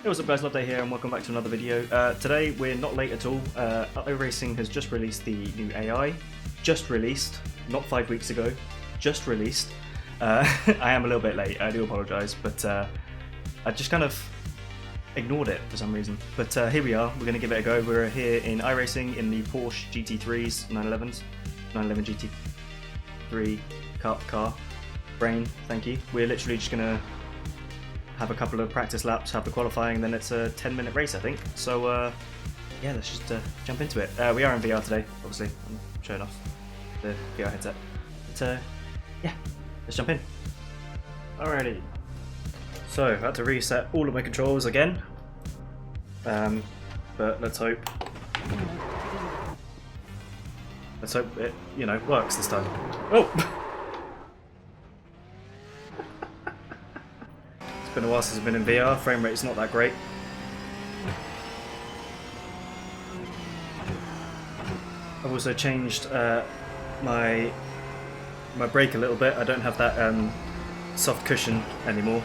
Hey, what's up guys, Loveday here and welcome back to another video. Today we're not late at all. iRacing has just released the new AI. Just released, not 5 weeks ago, just released. I am a little bit late, I do apologise, but I just kind of ignored it for some reason. But here we are, we're going to give it a go. We're here in iRacing in the Porsche GT3s, 911s, 911 GT3 car. Brain, thank you. We're literally just going to have a couple of practice laps, have the qualifying, then it's a 10-minute race, I think. So, yeah, let's just jump into it. We are in VR today, obviously. I'm showing off the VR headset. But, yeah, let's jump in. Alrighty. So, I had to reset all of my controls again. But let's hope it, you know, works this time. Oh! It's been a while since I've been in VR, frame rate is not that great. I've also changed my brake a little bit. I don't have that soft cushion anymore,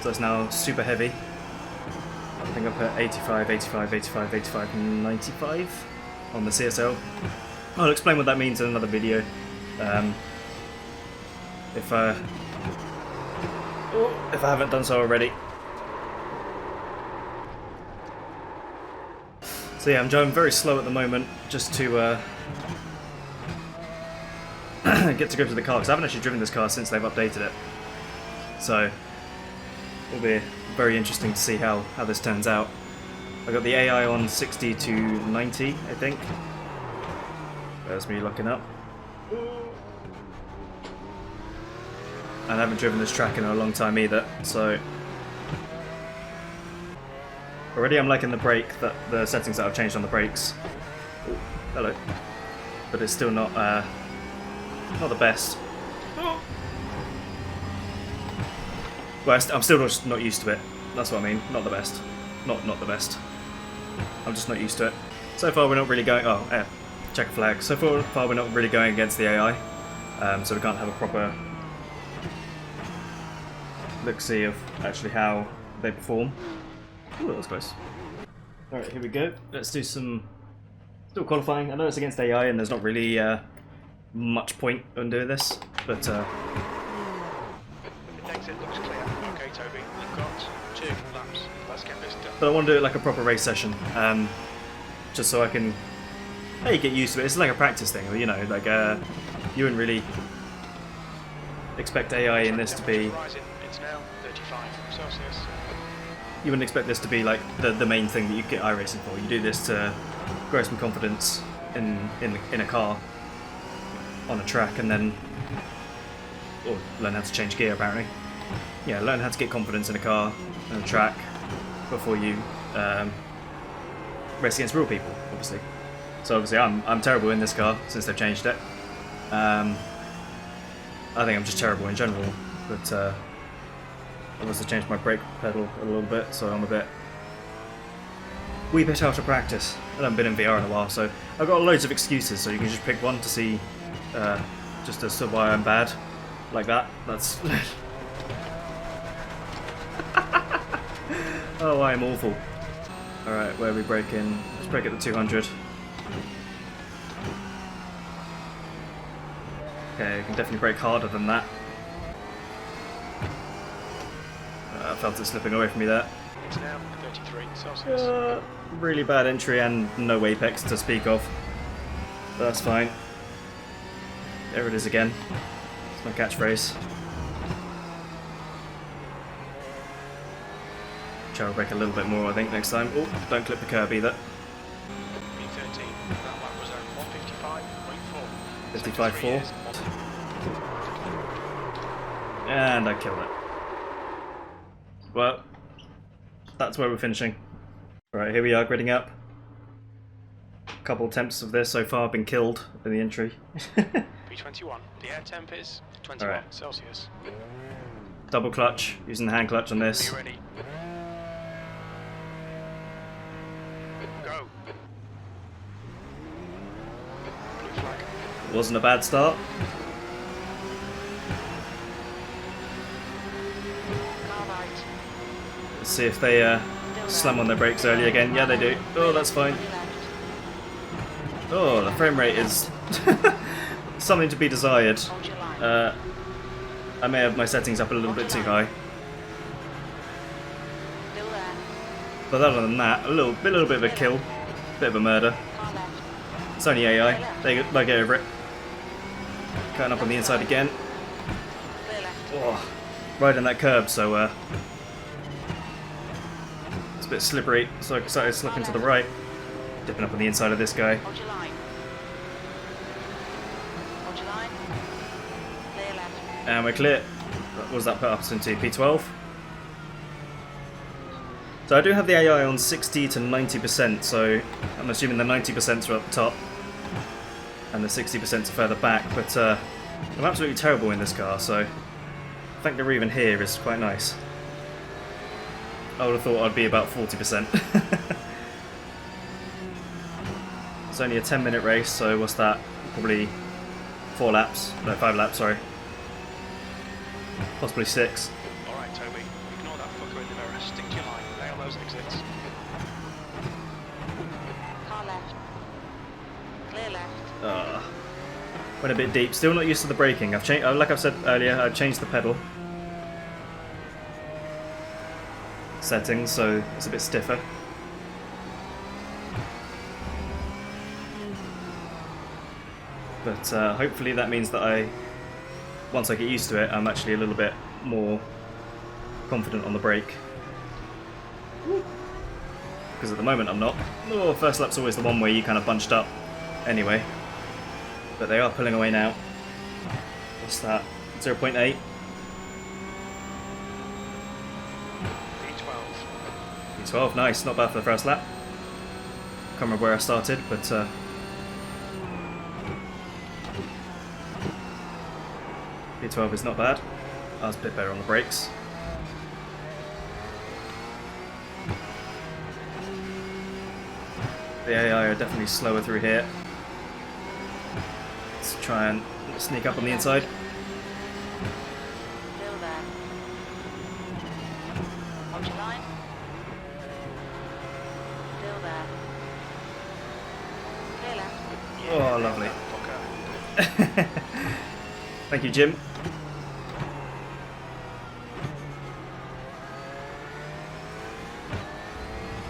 so it's now super heavy. I think I put 85, 85, 85, 85, 95 on the CSL. I'll explain what that means in another video. If I haven't done so already. So yeah, I'm driving very slow at the moment, just to get to grips with the car, because I haven't actually driven this car since they've updated it. So it'll be very interesting to see how this turns out. I got the AI on 60 to 90, I think. There's me looking up. And I haven't driven this track in a long time either, so already I'm liking the brake, the settings that I've changed on the brakes. Ooh, hello. But it's still not the best. Well, I'm still just not used to it. That's what I mean. Not the best. Not the best. I'm just not used to it. So far we're not really going. Oh, check a flag. So far we're not really going against the AI, so we can't have a proper look-see of actually how they perform. Ooh, that was close. Alright, here we go. Let's do some still qualifying. I know it's against AI and there's not really much point on doing this, but The exit looks clear. Okay, Toby, we've got 2 laps. Let's get this done. but I want to do it like a proper race session, just so I can get used to it. It's like a practice thing, you know, like you wouldn't really expect AI in this to be. It's now 35 Celsius. You wouldn't expect this to be like the main thing that you get iRacing for. You do this to grow some confidence in a car on a track, and then or learn how to change gear apparently. Yeah, learn how to get confidence in a car and a track before you race against real people, obviously. So obviously I'm terrible in this car since they've changed it. I think I'm just terrible in general, but I've also changed my brake pedal a little bit, so I'm a wee bit out of practice. I haven't been in VR in a while, so I've got loads of excuses, so you can just pick one to see just as to why I'm bad. Like that. That's oh, I am awful. Alright, where are we braking? Let's brake at the 200. Okay, I can definitely brake harder than that. I felt it slipping away from me there. It's now 33 Celsius. Really bad entry and no apex to speak of. But that's fine. There it is again. It's my catchphrase. Try to brake a little bit more, I think, next time. Oh, don't clip the curb either. B13. That lap was at 55.4. 155.4. And I killed it. Well, that's where we're finishing. Right, here we are, gridding up. A couple attempts of this so far have been killed in the entry. B21. The air temp is 21 Alright. Celsius. Double clutch, using the hand clutch on Are this. you ready? Go. Blue flag. It wasn't a bad start. see if they slam on their brakes early again. Yeah, they do. Oh, that's fine. Oh, the frame rate is something to be desired. I may have my settings up a little bit too high. But other than that, a little bit of a kill. Bit of a murder. It's only AI. They get over it. Cutting up on the inside again. Oh, right in that curb, so it's a bit slippery, so I started slipping to the right. Dipping up on the inside of this guy. And we're clear. What was that put us into? P12? So I do have the AI on 60 to 90%, so I'm assuming the 90% are up the top and the 60% are further back, but I'm absolutely terrible in this car, so the fact they're even here is quite nice. I would have thought I'd be about 40%. It's only a 10-minute race, so what's that? Probably 4 laps, no 5 laps, sorry. Possibly 6. Alright, Toby, ignore that fucker in the mirror. Stick to your line. Nail those exits. Car left. Clear left. Went a bit deep. Still not used to the braking. I've changed, like I've said earlier, I've changed the pedal settings, so it's a bit stiffer. But hopefully that means that once I get used to it, I'm actually a little bit more confident on the brake. Because at the moment I'm not. Oh, first lap's always the one where you kind of bunched up anyway. But they are pulling away now. What's that? 0.8? P12. P12, nice. Not bad for the first lap. Can't remember where I started, but P12 is not bad. I was a bit better on the brakes. The AI are definitely slower through here. Let's try and sneak up on the inside. Still there. Hold your line. Still there. Clear left. Oh, lovely. Fucker. Thank you, Jim.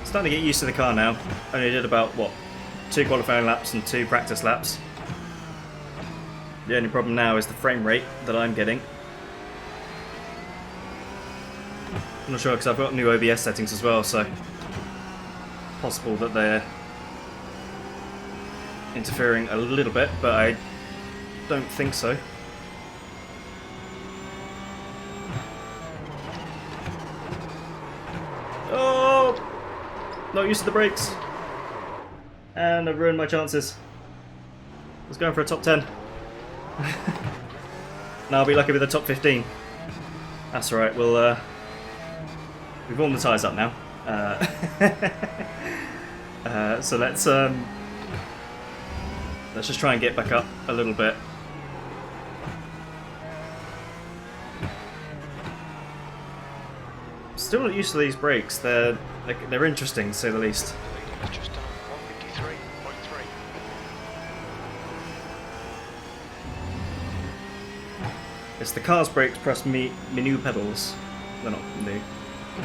Starting to get used to the car now. Only did about, what, 2 qualifying laps and 2 practice laps. The only problem now is the frame rate that I'm getting. I'm not sure because I've got new OBS settings as well, so possible that they're interfering a little bit, but I don't think so. Oh! Not used to the brakes. And I've ruined my chances. I was going for a top 10. Now I'll be lucky with a top 15. That's alright, we've warmed the tyres up now. So let's just try and get back up a little bit. Still not used to these brakes. They're interesting, to say the least. Leading is just done 153.3. It's the car's brakes plus me new pedals. They're not new.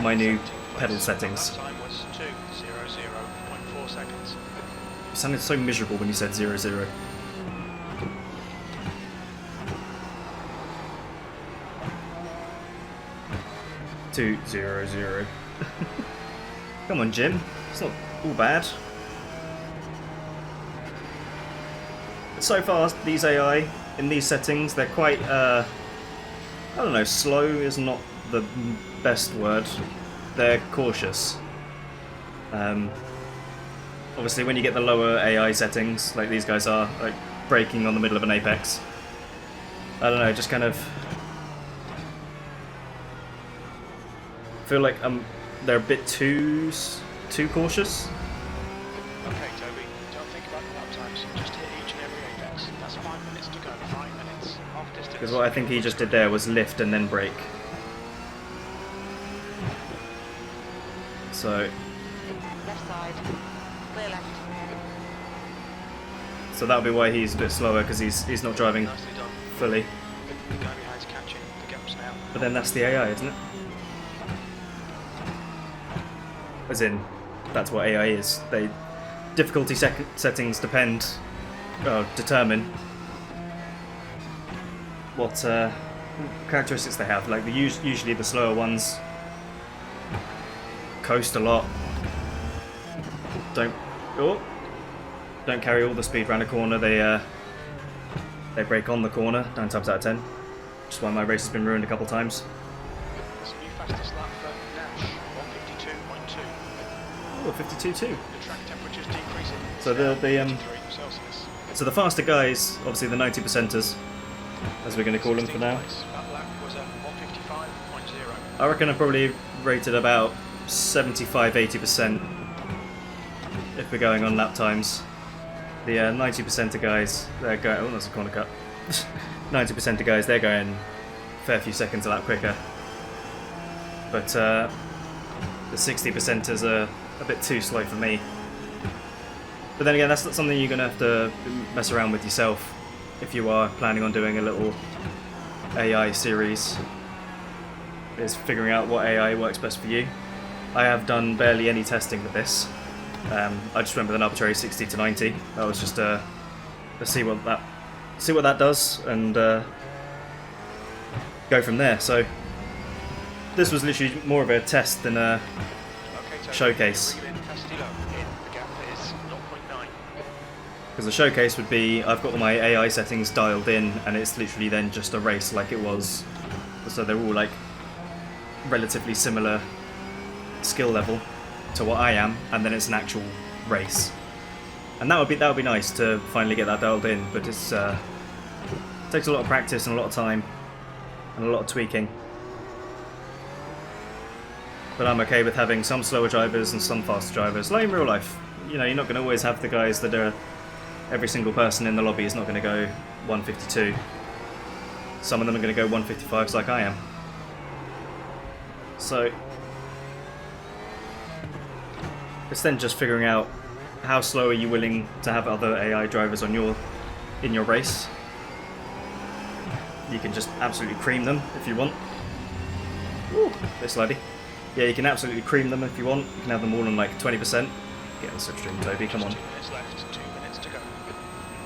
My new pedal settings. That time was 2:00.4 seconds. You sounded so miserable when you said 0-0. Two 0-0. Come on, Jim. It's not all bad. So far, these AI in these settings, they're quite, I don't know, slow is not the best word. They're cautious. Obviously, when you get the lower AI settings, like these guys are, like braking on the middle of an apex, I don't know, just kind of feel like they're a bit too cautious. Okay, Toby, don't think about the lap times. Just hit each and every apex. That's 5 minutes to go. 5 minutes. Half distance. Because what I think he just did there was lift and then brake. So Left side. Clear left. so that'll be why he's a bit slower, because he's not driving Nicely done. fully. The guy behind's catching the gaps now. But then that's the AI, isn't it? As in, that's what AI is. They difficulty settings determine what characteristics they have. Like usually the slower ones coast a lot. Don't carry all the speed around a corner. They break on the corner 9 times out of 10. Which is why my race has been ruined a couple times. It's the new fastest lap for Nash, 152.2. Oh, 52 too. The track temperature's decreasing. So the 53 Celsius. So the faster guys, obviously the 90%ers, as we're going to call them for now. That lap was at 155.0. I reckon I probably rated about 75-80% if we're going on lap times. The 90%er guys, they're going. Oh, that's a corner cut. 90%er guys, they're going a fair few seconds a lap quicker. But the 60%ers are a bit too slow for me. But then again, that's not something you're going to have to mess around with yourself if you are planning on doing a little AI series. Is figuring out what AI works best for you. I have done barely any testing with this. I just went with an arbitrary 60 to 90. That was just to see what that does and go from there. So this was literally more of a test than a showcase. Because the showcase would be, I've got all my AI settings dialed in, and it's literally then just a race like it was. So they're all like relatively similar skill level to what I am, and then it's an actual race. And that would be nice to finally get that dialed in, but it's takes a lot of practice and a lot of time and a lot of tweaking. But I'm okay with having some slower drivers and some faster drivers, like in real life. You know, you're not going to always have the guys that are. Every single person in the lobby is not going to go 152. Some of them are going to go 155s like I am. So it's then just figuring out how slow are you willing to have other AI drivers on in your race. You can just absolutely cream them if you want. Ooh, bit slidey. Yeah, you can absolutely cream them if you want. You can have them all on like 20%. Get on the slipstream, Toby, come on. 2 minutes left, 2 minutes to go.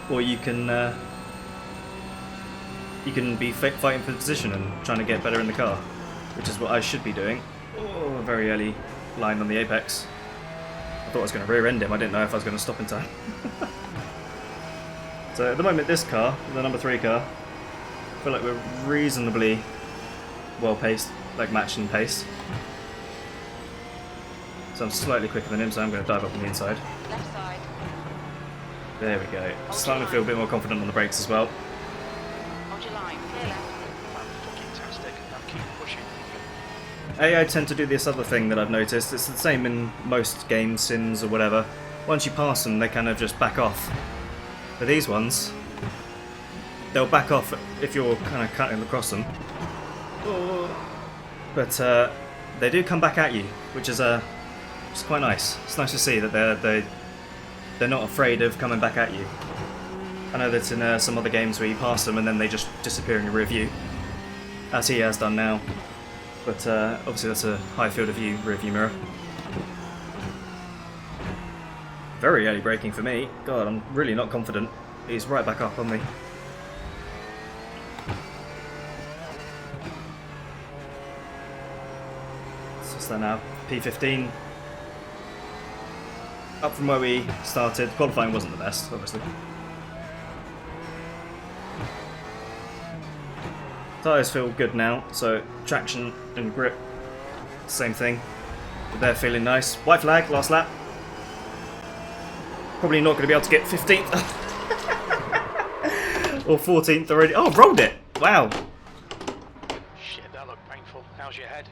Or you can be fighting for position and trying to get better in the car, which is what I should be doing. Oh, a very early line on the apex. I thought I was going to rear end him, I didn't know if I was going to stop in time. So at the moment this car, the number 3 car, I feel like we're reasonably well paced, like matched in pace. So I'm slightly quicker than him, so I'm going to dive up on the inside. Left side. There we go. Starting to feel a bit more confident on the brakes as well. Hold your line. Clear left. Fantastic. Now keep pushing. AI tend to do this other thing that I've noticed. It's the same in most games, sims or whatever. Once you pass them, they kind of just back off. But these ones, they'll back off if you're kind of cutting across them. But they do come back at you, which is quite nice. It's nice to see that they're not afraid of coming back at you. I know that in some other games where you pass them and then they just disappear in your rear view, as he has done now. But obviously that's a high field of view rear view mirror. Very early braking for me. God, I'm really not confident. He's right back up on me. So what's that now? P15. Up from where we started. Qualifying wasn't the best, obviously. Tyres feel good now, so traction and grip, same thing. But they're feeling nice. White flag, last lap. Probably not going to be able to get 15th. Or 14th already. Oh, rolled it! Wow. Shit, that looked painful. How's your head?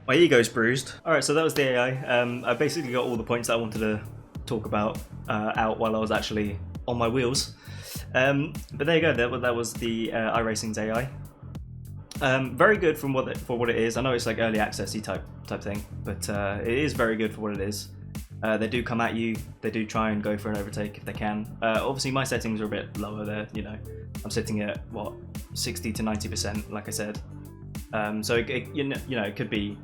My ego's bruised. Alright, so that was the AI. I basically got all the points that I wanted to talk about out while I was actually on my wheels. But there you go, that was the iRacing's AI. Very good from for what it is. I know it's like early accessy type thing, but it is very good for what it is. They do come at you. They do try and go for an overtake if they can. Obviously, my settings are a bit lower there. You know, I'm sitting at what 60 to 90%, like I said. So you know, it could be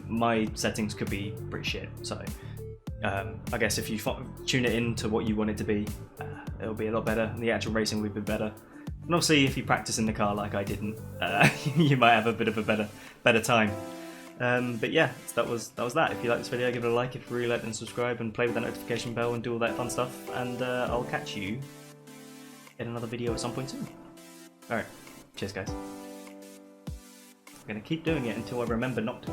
my settings could be pretty shit. So I guess if you tune it in to what you want it to be, it'll be a lot better. The actual racing will be better. And obviously, if you practice in the car like I didn't, you might have a bit of a better time. But yeah, so that was that. If you like this video, give it a like. If you really like, then subscribe and play with that notification bell and do all that fun stuff. And I'll catch you in another video at some point soon. Alright, cheers guys. I'm going to keep doing it until I remember not to.